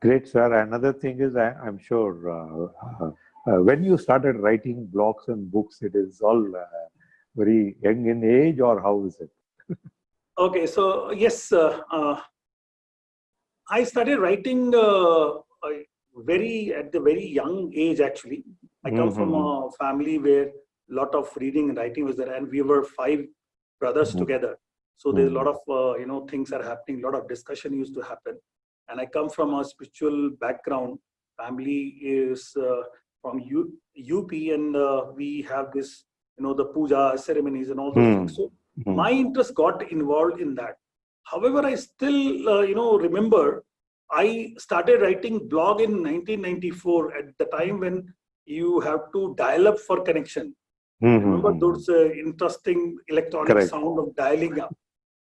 Great, sir. Another thing is, I'm sure when you started writing blogs and books, it is all very young in age, or how is it? Okay, so yes, I started writing at the very young age. Actually, I come from Mm-hmm. a family where a lot of reading and writing was there, and we were five brothers together. So there's a lot Mm-hmm. of things are happening. A lot of discussion used to happen, and I come from a spiritual background. Family is from UP, and we have this the puja ceremonies and all those things. So Mm-hmm. my interest got involved in that. However, I still, remember I started writing blog in 1994 at the time when you have to dial up for connection. Remember Mm-hmm. those interesting electronic Correct. sound of dialing up.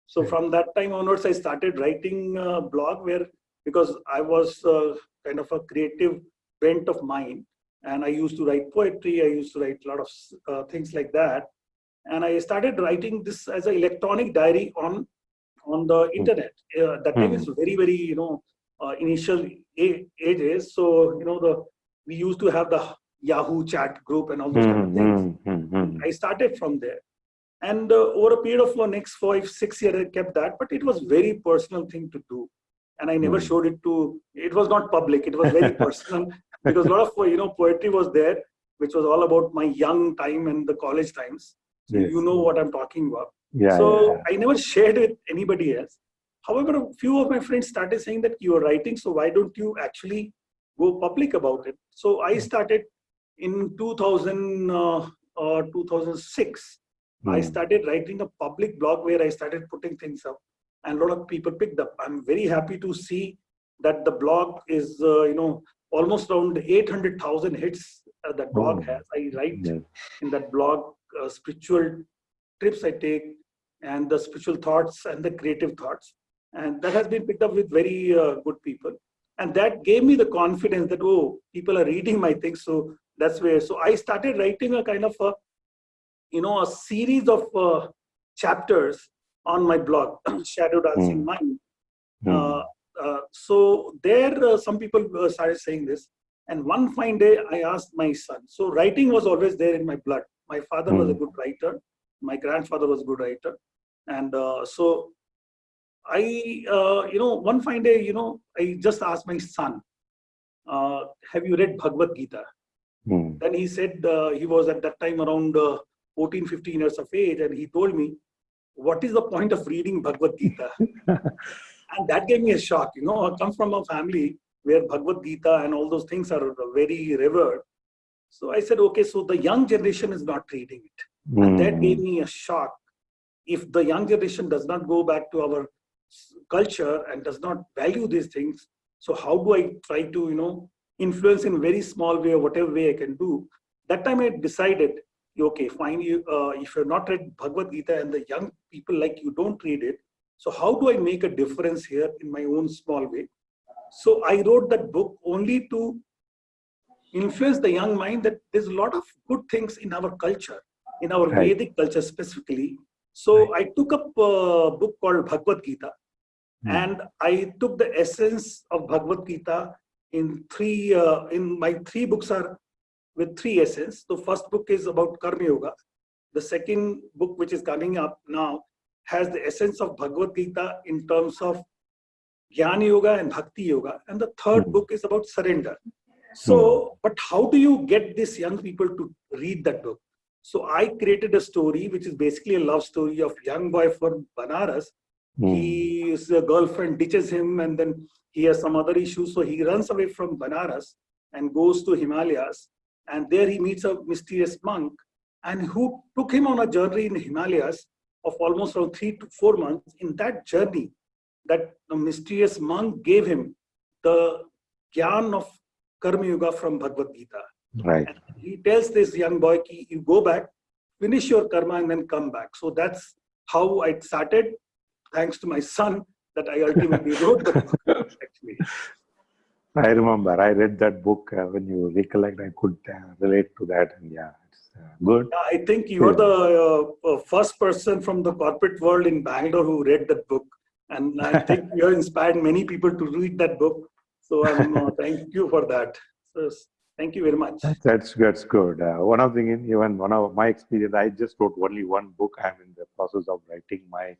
So Right. from that time onwards, I started writing a blog because I was kind of a creative bent of mine, and I used to write poetry. I used to write a lot of things like that, and I started writing this as an electronic diary on the internet. That time is Mm-hmm. very very initial ages. So the we used to have the Yahoo chat group and all those kind of things. And Mm-hmm. I started from there, and over a period of the next 5 6 years, I kept that. But it was very personal thing to do, and I never showed it to. It was not public. It was very personal because a lot of poetry was there, which was all about my young time and the college times. So you Yes. know what I'm talking about. Yeah, yeah, So yeah. I never shared with anybody else. However, a few of my friends started saying that you are writing, so why don't you actually go public about it? So I started in 2006. I Mm. started writing a public blog where I started putting things up, and a lot of people picked up. I'm very happy to see that the blog is, almost around 800,000 hits that blog Oh, has. I write yes. in that blog spiritual trips I take, and the spiritual thoughts and the creative thoughts. And that has been picked up with very good people. And that gave me the confidence that, oh, people are reading my things. So that's where, so I started writing a kind of a series of chapters on my blog, Shadow Dancing Mm. Mind. Uh, Mm. so there, some people started saying this. And one fine day, I asked my son. So writing was always there in my blood. My father was a Mm. good writer. My grandfather was a good writer. And so one fine day, I just asked my son, have you read Bhagavad Gita? Mm. Then he said he was at that time around 14, 15 years of age. And he told me, what is the point of reading Bhagavad Gita? And that gave me a shock. I come from a family where Bhagavad Gita and all those things are very revered. So I said, okay, so the young generation is not reading it. And that gave Mm. me a shock. If the young generation does not go back to our culture and does not value these things, so how do I try to, influence in very small way or whatever way I can do? That time I decided, okay, fine, if you're not read Bhagavad Gita and the young people like you don't read it, so how do I make a difference here in my own small way? So I wrote that book only to influence the young mind that there's a lot of good things in our culture, in our Right. Vedic culture specifically. Right. So I took up a book called Bhagavad Gita, Mm. and I took the essence of Bhagavad Gita in three. In my three books are with three essence. The first book is about Karma Yoga. The second book, which is coming up now, has the essence of Bhagavad Gita in terms of Jnana Yoga and Bhakti Yoga. And the third Mm. book is about surrender. Mm. So, but how do you get these young people to read that book? So I created a story, which is basically a love story of young boy from Banaras. Mm. His girlfriend ditches him, and then he has some other issues. So he runs away from Banaras and goes to Himalayas. And there he meets a mysterious monk, and who took him on a journey in Himalayas of almost around 3 to 4 months. In that journey, that the mysterious monk gave him the gyan of Karma Yoga from Bhagavad Gita. Right. And he tells this young boy, ki, you go back, finish your karma, and then come back. So that's how I started, thanks to my son, that I ultimately wrote the book, actually. I remember I read that book when you recollect. I could relate to that, and yeah, it's good. I think you are Yeah. the first person from the corporate world in Bangalore who read that book. And I think you have inspired many people to read that book. So I'm thank you for that. So, thank you very much. That's good. One of the even one of my experience, I just wrote only one book. I'm in the process of writing my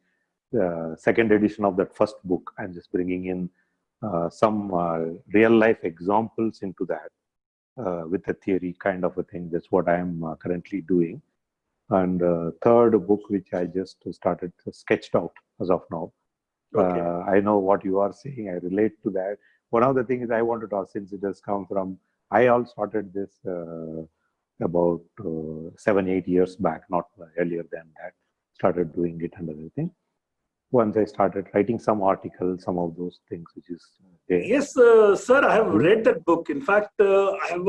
second edition of that first book. I'm just bringing in some real life examples into that with a theory kind of a thing. That's what I'm currently doing. And third book, which I just started sketched out as of now. Okay. I know what you are saying. I relate to that. One of the things I wanted to ask, since it has come from, I all started this about 7, 8 years back, not earlier than that. Started doing it and everything. Once I started writing some articles, some of those things, which is there. Yes, sir, I have read that book. In fact, I have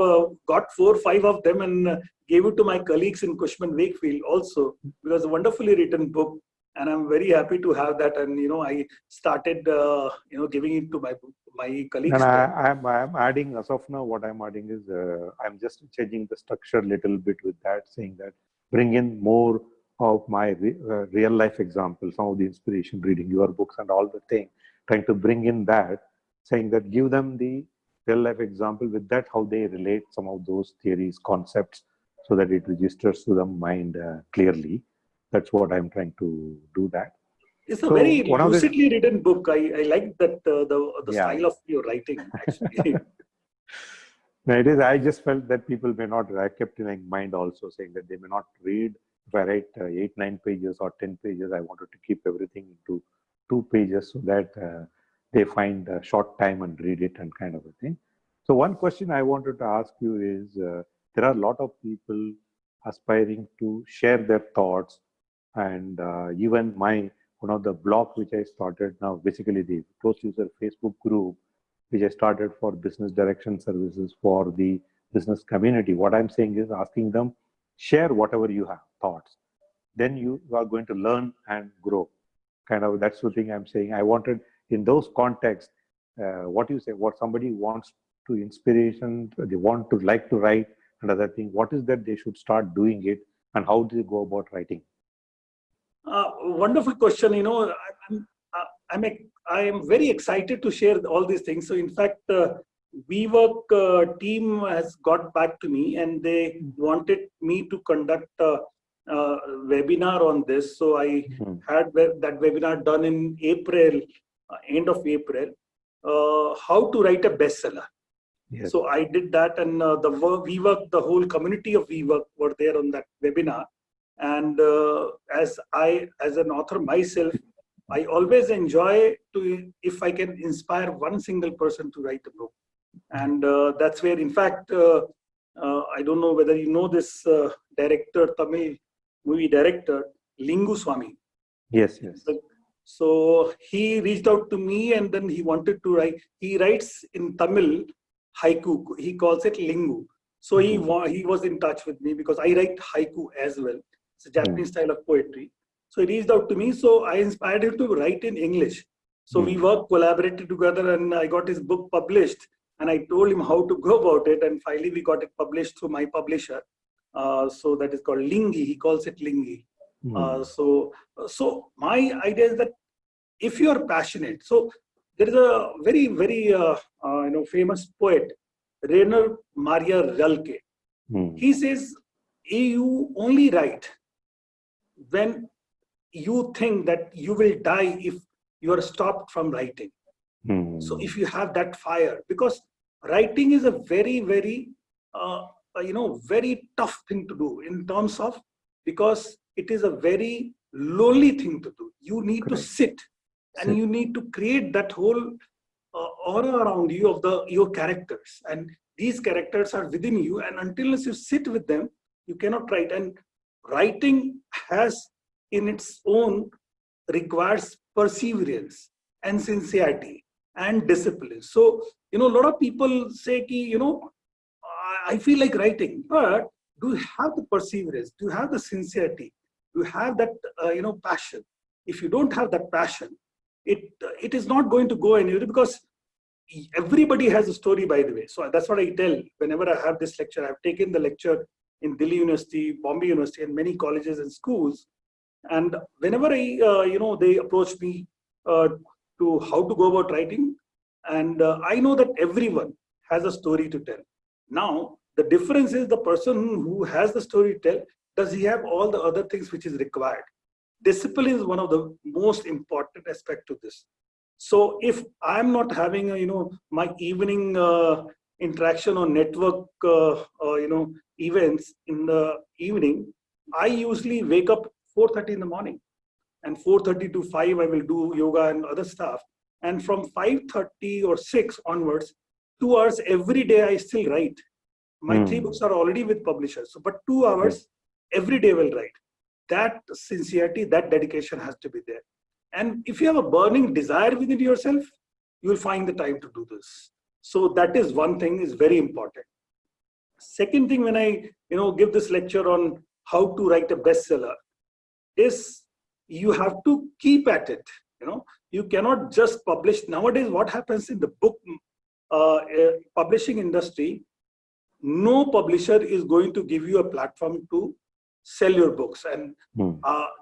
got 4 or 5 of them and gave it to my colleagues in Cushman Wakefield also, because a wonderfully written book. And I'm very happy to have that. And, I started, giving it to my colleagues. And I'm adding, as of now, what I'm adding is, I'm just changing the structure a little bit with that, saying that bring in more of my real life examples, some of the inspiration, reading your books and all the thing, trying to bring in that, saying that give them the real life example with that, how they relate some of those theories, concepts, so that it registers to the mind clearly. That's what I'm trying to do that. It's a very lucidly written book. I like that the style of your writing, actually. No, it is. I just felt that people may not, I kept in mind also saying that they may not read. If I write 8, 9 pages or 10 pages, I wanted to keep everything into 2 pages so that they find a short time and read it and kind of a thing. So one question I wanted to ask you is, there are a lot of people aspiring to share their thoughts, and even one of the blogs which I started now, basically the closed user Facebook group, which I started for business direction services for the business community. What I'm saying is asking them, share whatever you have, thoughts. Then you are going to learn and grow. Kind of, that's the thing I'm saying. I wanted, in those contexts, what you say, what somebody wants to inspiration, they want to like to write, and other thing, what is that they should start doing it, and how do they go about writing? Wonderful question. I am very excited to share all these things. So, in fact, WeWork team has got back to me, and they wanted me to conduct a webinar on this. So I had that webinar done in April, end of April, how to write a bestseller. Yes. So I did that, and the whole community of WeWork were there on that webinar. And as an author myself, I always enjoy if I can inspire one single person to write a book. And that's where, in fact, I don't know whether you know this director, Tamil movie director, Lingu Swami. Yes, yes. So he reached out to me, and then he wanted to write. He writes in Tamil haiku. He calls it Lingu. So he was in touch with me because I write haiku as well. It's a Japanese style of poetry. So he reached out to me. So I inspired him to write in English. So we collaborated together, and I got his book published. And I told him how to go about it. And finally, we got it published through my publisher. So that is called Lingi. He calls it Lingi. So my idea is that if you are passionate, so there is a very, very famous poet, Rainer Maria Rilke. He says, you only write when you think that you will die if you are stopped from writing. So if you have that fire, because writing is a very, very, very tough thing to do in terms of, because it is a very lonely thing to do. You need to sit and you need to create that whole aura around you of your characters. And these characters are within you. And until you sit with them, you cannot write. And writing has in its own requires perseverance and sincerity and discipline. So, a lot of people say, I feel like writing, but do you have the perseverance? Do you have the sincerity? Do you have that, passion? If you don't have that passion, it is not going to go anywhere, because everybody has a story, by the way. So that's what I tell whenever I have this lecture. I've taken the lecture in Delhi University, Bombay University, and many colleges and schools. And whenever they approach me to how to go about writing, And I know that everyone has a story to tell. Now, the difference is the person who has the story to tell, does he have all the other things which is required? Discipline is one of the most important aspect to this. So if I'm not having, my evening interaction or network, events in the evening, I usually wake up 4:30 in the morning, and 4:30 to 5 I will do yoga and other stuff. And from 5:30 or 6 onwards, 2 hours every day I still write. My 3 books are already with publishers, so but 2 hours every day will write. That sincerity, that dedication has to be there. And if you have a burning desire within yourself, you will find the time to do this. So that is one thing is very important. Second thing, when I give this lecture on how to write a bestseller, is you have to keep at it. You cannot just publish. Nowadays, what happens in the book publishing industry, no publisher is going to give you a platform to sell your books. And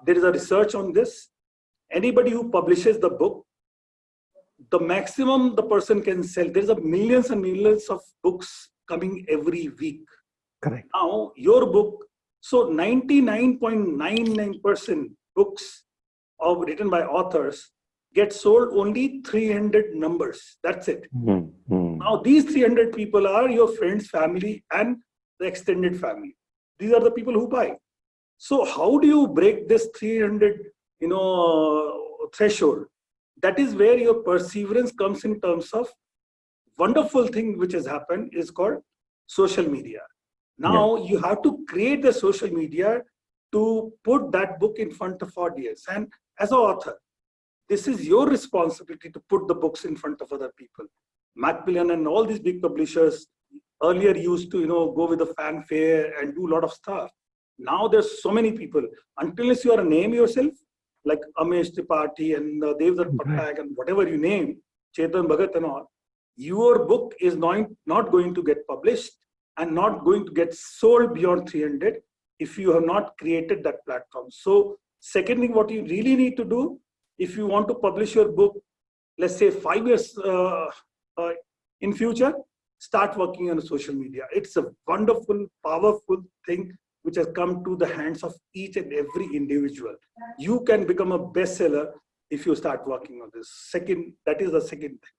there is a research on this. Anybody who publishes the book, the maximum the person can sell, there's a millions and millions of books coming every week. Correct. Now, your book, so 99.99% books written by authors get sold only 300 numbers. That's it. Now, these 300 people are your friends, family, and the extended family. These are the people who buy. So how do you break this 300, threshold? That is where your perseverance comes in terms of wonderful thing which has happened is called social media. Now you have to create the social media to put that book in front of audience. And as an author, this is your responsibility to put the books in front of other people. Macmillan and all these big publishers earlier used to, go with the fanfare and do a lot of stuff. Now there's so many people. Unless you are a name yourself, like Amesh Tripathi and Devdutt Pattanaik and whatever you name, Chetan Bhagat and all, your book is not going to get published and not going to get sold beyond 300 if you have not created that platform. So second thing, what you really need to do, if you want to publish your book, let's say 5 years in future, start working on social media. It's a wonderful, powerful thing which has come to the hands of each and every individual. You can become a bestseller if you start working on this. That is the second thing.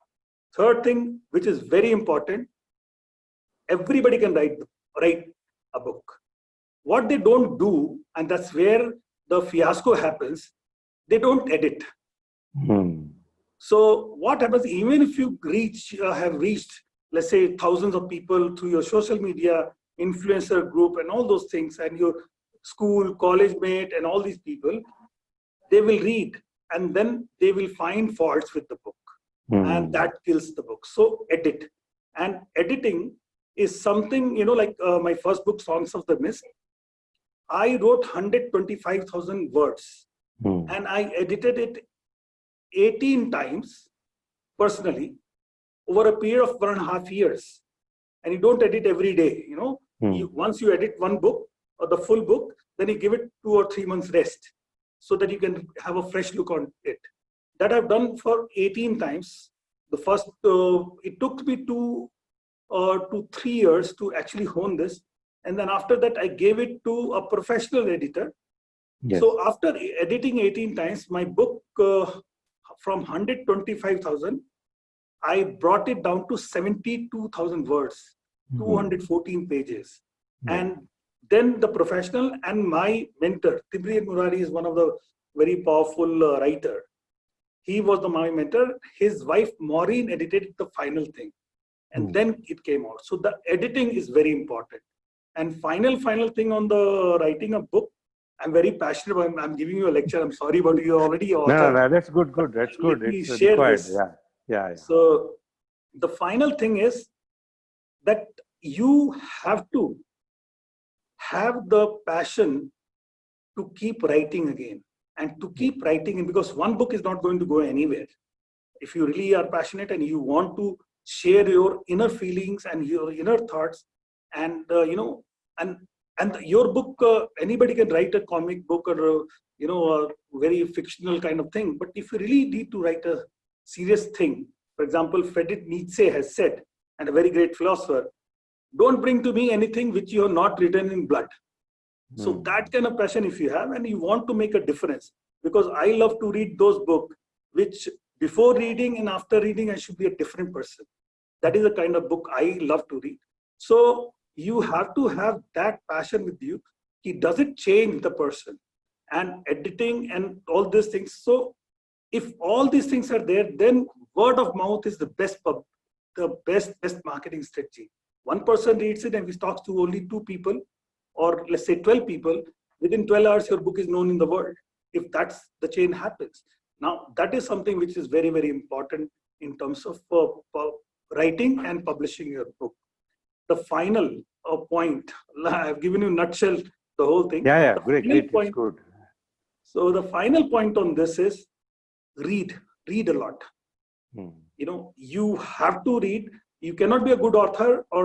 Third thing, which is very important, everybody can write a book. What they don't do, and that's where the fiasco happens, they don't edit. So what happens, even if you have reached, let's say, thousands of people through your social media, influencer group and all those things, and your school, college mate and all these people, they will read and then they will find faults with the book. And that kills the book. So edit. And editing is something, like my first book, Songs of the Mist, I wrote 125,000 words and I edited it 18 times personally over a period of 1.5 years. And you don't edit every day, once you edit one book or the full book, then you give it 2 or 3 months rest so that you can have a fresh look on it. That I've done for 18 times. The first, it took me 2 to 3 years to actually hone this. And then after that, I gave it to a professional editor. So after editing 18 times, my book from 125,000, I brought it down to 72,000 words, 214 pages. And then the professional and my mentor, Tibri Murari, is one of the very powerful writer. He was my mentor. His wife, Maureen, edited the final thing. And then it came out. So the editing is very important. And final thing on the writing a book, I'm very passionate about. I'm giving you a lecture. I'm sorry, but you already author. No, that's good. That's good. It's required. Yeah. So the final thing is that you have to have the passion to keep writing again and to keep writing, because one book is not going to go anywhere. If you really are passionate and you want to share your inner feelings and your inner thoughts, and and your book, anybody can write a comic book or a very fictional kind of thing. But if you really need to write a serious thing, For example, Friedrich Nietzsche has said, and a very great philosopher, don't bring to me anything which you have not written in blood. So that kind of passion if you have and you want to make a difference, because I love to read those books which before reading and after reading I should be a different person. That is the kind of book I love to read. So you have to have that passion with you. It doesn't change the person, and editing and all these things. So if all these things are there, then word of mouth is the best best marketing strategy. One person reads it and we talk to only 2 people, or let's say 12 people, within 12 hours your book is known in the world, if that's the chain happens. Now that is something which is very, very important in terms of writing and publishing your book. The final point, I've given you nutshell the whole thing. Yeah, The great, final great, point, it's good. so the final point on this is read a lot. You know, you have to read. You cannot be a good author or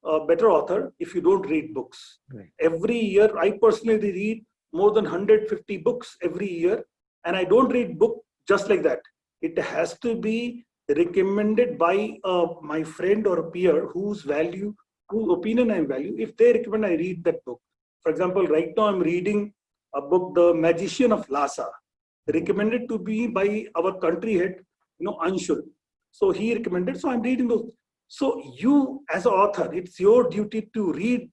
a better author if you don't read books. Right. Every year, I personally read more than 150 books every year, and I don't read book just like that. It has to be recommended by my friend or a peer whose opinion I value. If they recommend, I read that book. For example, right now I'm reading a book, The Magician of Lhasa, recommended to me by our country head, Anshul. So he recommended, so I'm reading those. So you as an author, it's your duty to read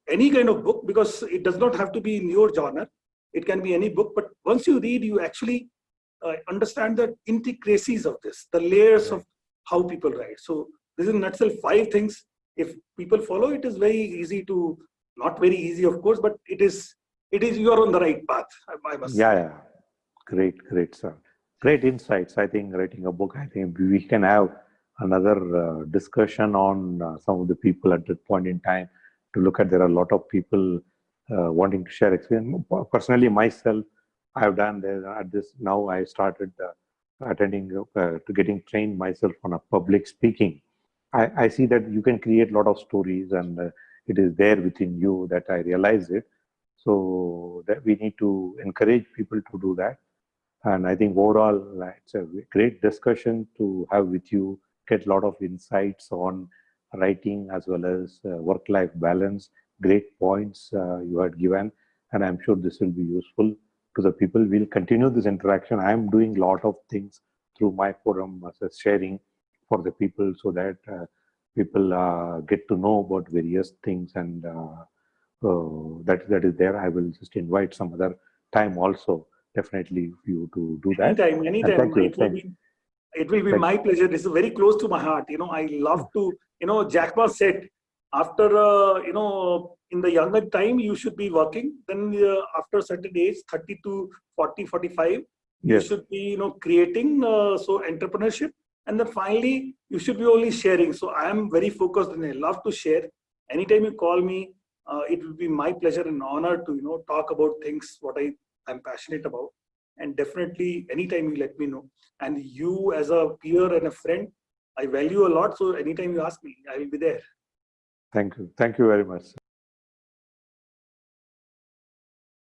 any kind of book, because it does not have to be in your genre. It can be any book, but once you read, you actually understand the intricacies of this, the layers of how people write. So this is in a nutshell 5 things. If people follow, it is very easy to, not very easy of course, but it is you are on the right path, I must say. Yeah. Great, sir. Great insights. I think writing a book, I think we can have another discussion on some of the people at that point in time to look at. There are a lot of people wanting to share experience. Personally, myself, I have done this. Now I started attending to getting trained myself on a public speaking. I see that you can create a lot of stories, and it is there within you that I realize it. So that we need to encourage people to do that. And I think overall, it's a great discussion to have with you, get a lot of insights on writing as well as work-life balance. Great points you had given, and I'm sure this will be useful to the people. We'll continue this interaction. I'm doing a lot of things through my forum as sharing for the people, so that people get to know about various things, and that is there. I will just invite some other time also, definitely, for you to do that. Anytime. Thank you. It will be my pleasure. This is very close to my heart. I love to, Jack Ma said, after, in the younger time, you should be working. Then after a certain age, 30 to 40, 45, you should be, creating, so entrepreneurship. And then finally, you should be only sharing. So I am very focused and I love to share. Anytime you call me, it will be my pleasure and honor to, talk about things, what I'm passionate about. And definitely anytime you let me know. And you as a peer and a friend, I value a lot. So anytime you ask me, I will be there. Thank you. Thank you very much.